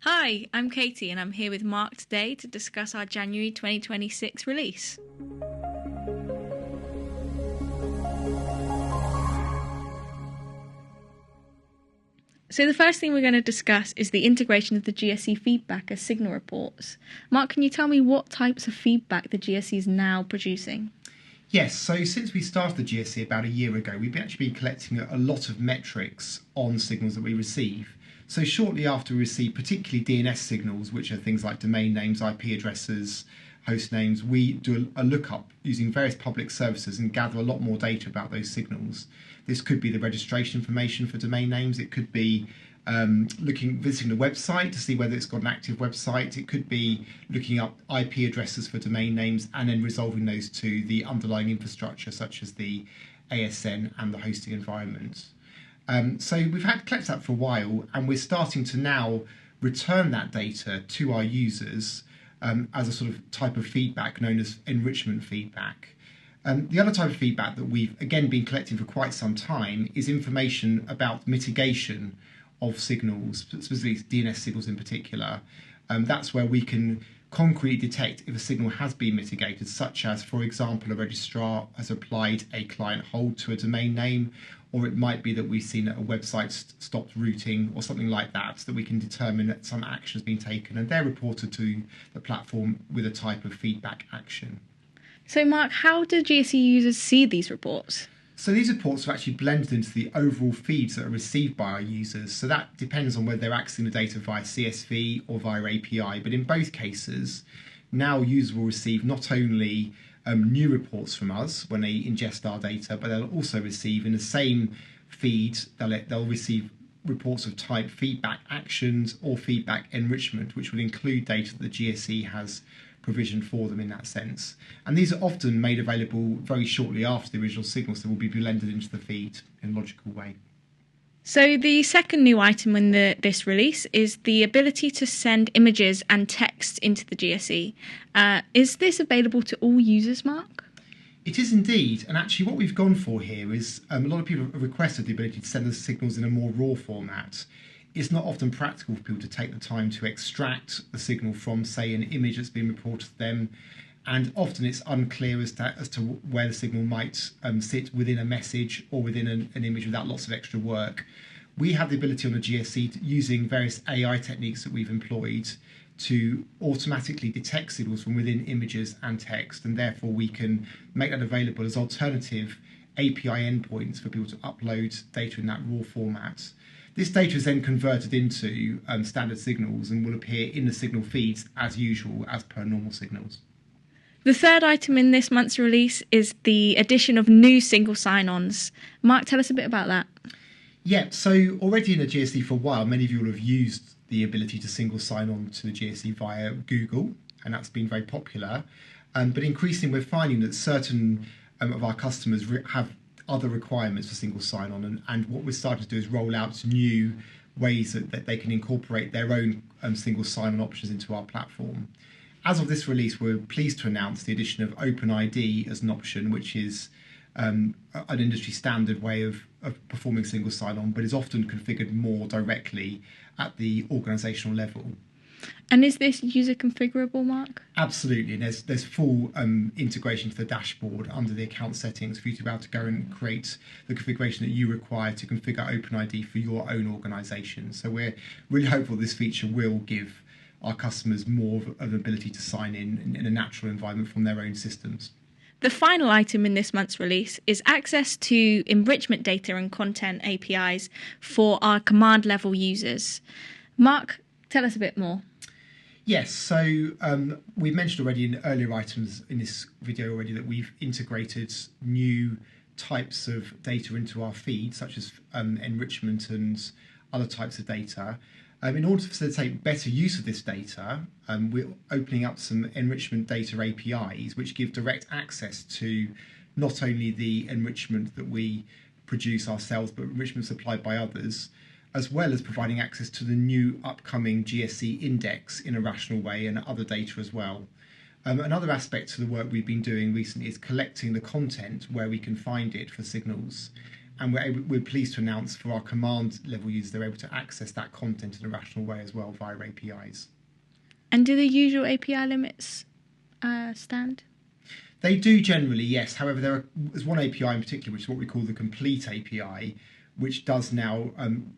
Hi, I'm Katie and I'm here with Mark today to discuss our January 2026 release. So the first thing we're going to discuss is the integration of the GSE feedback as signal reports. Mark, can you tell me what types of feedback the GSE is now producing? Yes, so since we started the GSE about a year ago, we've actually been collecting a lot of metrics on signals that we receive. So shortly after we receive particularly DNS signals, which are things like domain names, IP addresses, host names, we do a lookup using various public services and gather a lot more data about those signals. This could be the registration information for domain names. It could be visiting the website to see whether it's got an active website. It could be looking up IP addresses for domain names and then resolving those to the underlying infrastructure, such as the ASN and the hosting environment. So we've had collected that for a while, and we're starting to now return that data to our users as a sort of type of feedback known as enrichment feedback. The other type of feedback that we've again been collecting for quite some time is information about mitigation of signals, specifically DNS signals in particular. That's where we can concretely detect if a signal has been mitigated, such as, for example, a registrar has applied a client hold to a domain name, or it might be that we've seen that a website stopped routing or something like that, so that we can determine that some action has been taken and they're reported to the platform with a type of feedback action. So Mark, how do GSE users see these reports? So these reports are actually blended into the overall feeds that are received by our users. So that depends on whether they're accessing the data via CSV or via API. But in both cases, now users will receive not only new reports from us when they ingest our data, but they'll also receive in the same feed, they'll receive reports of type feedback actions or feedback enrichment, which will include data that the GSE has provisioned for them in that sense. And these are often made available very shortly after the original signal, so they will be blended into the feed in a logical way. So the second new item in this release is the ability to send images and text into the GSE. Is this available to all users, Mark? It is indeed, and actually what we've gone for here is a lot of people have requested the ability to send the signals in a more raw format. It's not often practical for people to take the time to extract the signal from, say, an image that's been reported to them, and often it's unclear as to where the signal might sit within a message or within an image without lots of extra work. We have the ability on the GSE, using various AI techniques that we've employed, to automatically detect signals from within images and text, and therefore we can make that available as alternative API endpoints for people to upload data in that raw format. This data is then converted into standard signals and will appear in the signal feeds as usual, as per normal signals. The third item in this month's release is the addition of new single sign-ons. Mark, tell us a bit about that. Yeah, so already in the GSE for a while, many of you will have used the ability to single sign on to the GSE via Google, and that's been very popular. But increasingly, we're finding that certain of our customers have other requirements for single sign-on, and what we're starting to do is roll out new ways that they can incorporate their own single sign-on options into our platform. As of this release, we're pleased to announce the addition of OpenID as an option, which is an industry standard way of performing single sign-on, but is often configured more directly at the organisational level. And is this user configurable, Mark? Absolutely. There's full integration to the dashboard under the account settings for you to be able to go and create the configuration that you require to configure OpenID for your own organisation. So we're really hopeful this feature will give our customers more of an ability to sign in a natural environment from their own systems. The final item in this month's release is access to enrichment data and content APIs for our command level users. Mark, tell us a bit more. Yes, so we've mentioned already in earlier items in this video already that we've integrated new types of data into our feed, such as enrichment and other types of data. In order to facilitate better use of this data, we're opening up some enrichment data APIs which give direct access to not only the enrichment that we produce ourselves, but enrichment supplied by others, as well as providing access to the new upcoming GSE index in a rational way and other data as well. Another aspect to the work we've been doing recently is collecting the content where we can find it for signals. And we're pleased to announce for our command level users, they're able to access that content in a rational way as well via APIs. And do the usual API limits stand? They do generally, yes. However, there's one API in particular, which is what we call the complete API, which does now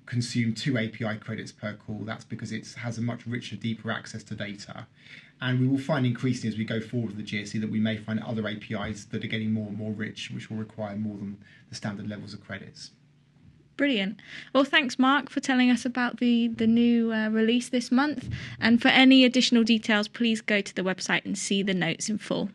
consume 2 API credits per call. That's because it has a much richer, deeper access to data. And we will find increasingly as we go forward with the GSE that we may find other APIs that are getting more and more rich, which will require more than the standard levels of credits. Brilliant. Well, thanks, Mark, for telling us about the new release this month. And for any additional details, please go to the website and see the notes in full.